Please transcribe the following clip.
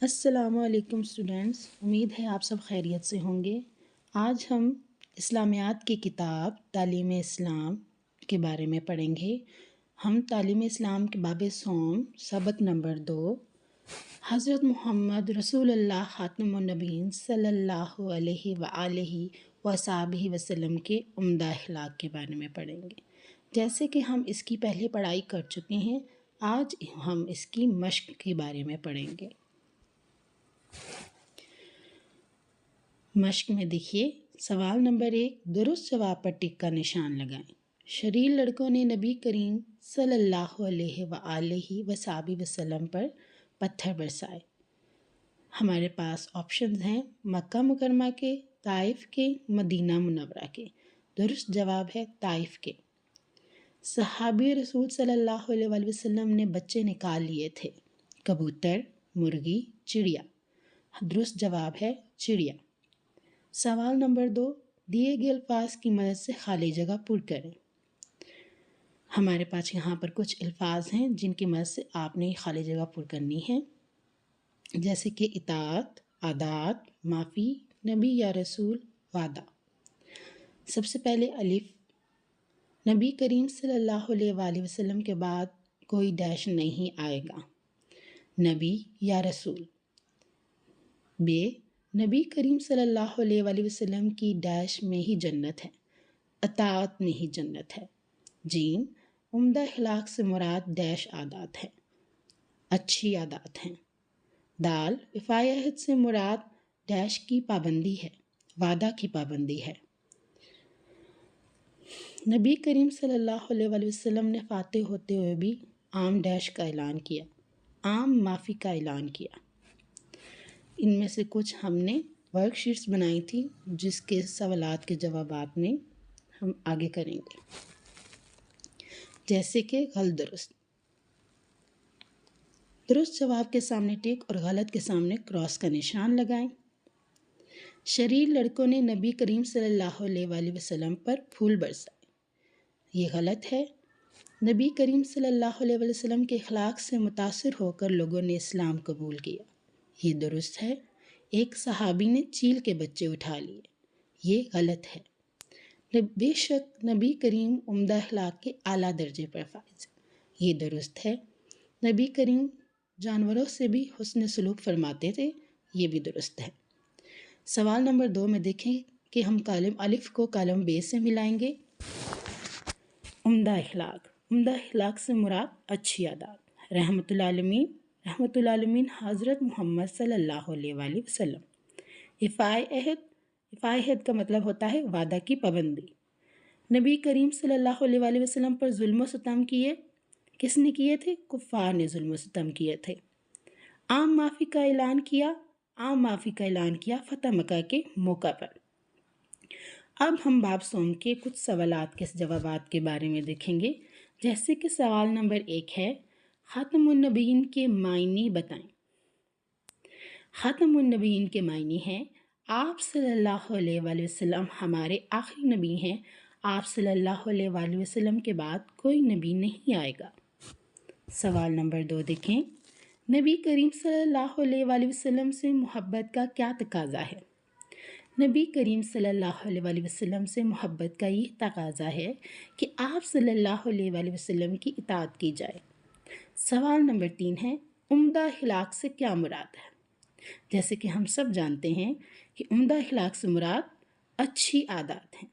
السلام علیکم اسٹوڈینٹس، امید ہے آپ سب خیریت سے ہوں گے۔ آج ہم اسلامیات کی کتاب تعلیم اسلام کے بارے میں پڑھیں گے۔ ہم تعلیم اسلام کے باب صوم سبق نمبر 2 حضرت محمد رسول اللہ خاتم النبیین صلی اللہ علیہ وآلہ وصحبہ وسلم کے عمدہ اخلاق کے بارے میں پڑھیں گے۔ جیسے کہ ہم اس کی پہلے پڑھائی کر چکے ہیں، آج ہم اس کی مشق کے بارے میں پڑھیں گے۔ مشق میں دیکھیے، سوال نمبر 1، درست جواب پر ٹک کا نشان لگائیں۔ شریر لڑکوں نے نبی کریم صلی اللہ علیہ وآلہ وصحبہ وسلم پر پتھر برسائے۔ ہمارے پاس آپشنز ہیں مکہ مکرمہ کے، طائف کے، مدینہ منورہ کے۔ درست جواب ہے طائف کے۔ صحابی رسول صلی اللہ علیہ وآلہ وسلم نے بچے نکال لیے تھے، کبوتر، مرغی، چڑیا۔ درست جواب ہے چڑیا۔ سوال نمبر 2، دیے گئے الفاظ کی مدد سے خالی جگہ پر کریں۔ ہمارے پاس یہاں پر کچھ الفاظ ہیں جن کی مدد سے آپ نے خالی جگہ پر کرنی ہے، جیسے کہ اطاعت، عادات، معافی، نبی یا رسول، وعدہ۔ سب سے پہلے الف، نبی کریم صلی اللہ علیہ وآلہ وسلم کے بعد کوئی ڈیش نہیں آئے گا، نبی یا رسول۔ بے، نبی کریم صلی اللہ علیہ وآلہ وسلم کی ڈیش میں ہی جنت ہے، اطاعت میں ہی جنت ہے۔ جیم، عمدہ اخلاق سے مراد ڈیش عادات ہے، اچھی عادات ہیں۔ دال، وفائے عہد سے مراد ڈیش کی پابندی ہے، وعدہ کی پابندی ہے۔ نبی کریم صلی اللہ علیہ وآلہ وسلم نے فاتح ہوتے ہوئے بھی عام ڈیش کا اعلان کیا، عام معافی کا اعلان کیا۔ ان میں سے کچھ ہم نے ورک شیٹس بنائی تھی جس کے سوالات کے جوابات میں ہم آگے کریں گے، جیسے کہ غلط درست۔ درست جواب کے سامنے ٹک اور غلط کے سامنے کراس کا نشان لگائیں۔ شریر لڑکوں نے نبی کریم صلی اللہ علیہ وآلہ وسلم پر پھول برسائے، یہ غلط ہے۔ نبی کریم صلی اللہ علیہ وآلہ وسلم کے اخلاق سے متاثر ہو کر لوگوں نے اسلام قبول کیا، یہ درست ہے۔ ایک صحابی نے چیل کے بچے اٹھا لیے، یہ غلط ہے۔ بے شک نبی کریم عمدہ اخلاق کے اعلیٰ درجے پر فائز ہے، یہ درست ہے۔ نبی کریم جانوروں سے بھی حسن سلوک فرماتے تھے، یہ بھی درست ہے۔ سوال نمبر 2 میں دیکھیں کہ ہم کالم الف کو کالم بے سے ملائیں گے۔ عمدہ اخلاق، عمدہ اخلاق سے مراد اچھی عادات۔ رحمت العالمین، رحمت العالمین حضرت محمد صلی اللہ علیہ وآلہ وسلم۔ وفائے عہد، وفائے عہد کا مطلب ہوتا ہے وعدہ کی پابندی۔ نبی کریم صلی اللہ علیہ وآلہ وسلم پر ظلم و ستم کیے، کس نے کیے تھے؟ کفار نے ظلم و ستم کیے تھے۔ عام معافی کا اعلان کیا، عام معافی کا اعلان کیا فتح مکہ کے موقع پر۔ اب ہم باب صوم کے کچھ سوالات کے جوابات کے بارے میں دیکھیں گے، جیسے کہ سوال نمبر 1 ہے، خاتم النبیین کے معنی بتائیں۔ خاتم النبیین کے معنی ہیں، آپ صلی اللہ علیہ وآلہ وسلم ہمارے آخری نبی ہیں، آپ صلی اللہ علیہ وآلہ وسلم کے بعد کوئی نبی نہیں آئے گا۔ سوال نمبر 2 دیکھیں، نبی کریم صلی اللہ علیہ وآلہ وسلم سے محبت کا کیا تقاضا ہے؟ نبی کریم صلی اللہ علیہ وآلہ وسلم سے محبت کا یہ تقاضا ہے کہ آپ صلی اللہ علیہ وآلہ وسلم کی اطاعت کی جائے۔ سوال نمبر 3 ہے، عمدہ اخلاق سے کیا مراد ہے؟ جیسے کہ ہم سب جانتے ہیں کہ عمدہ اخلاق سے مراد اچھی عادات ہیں،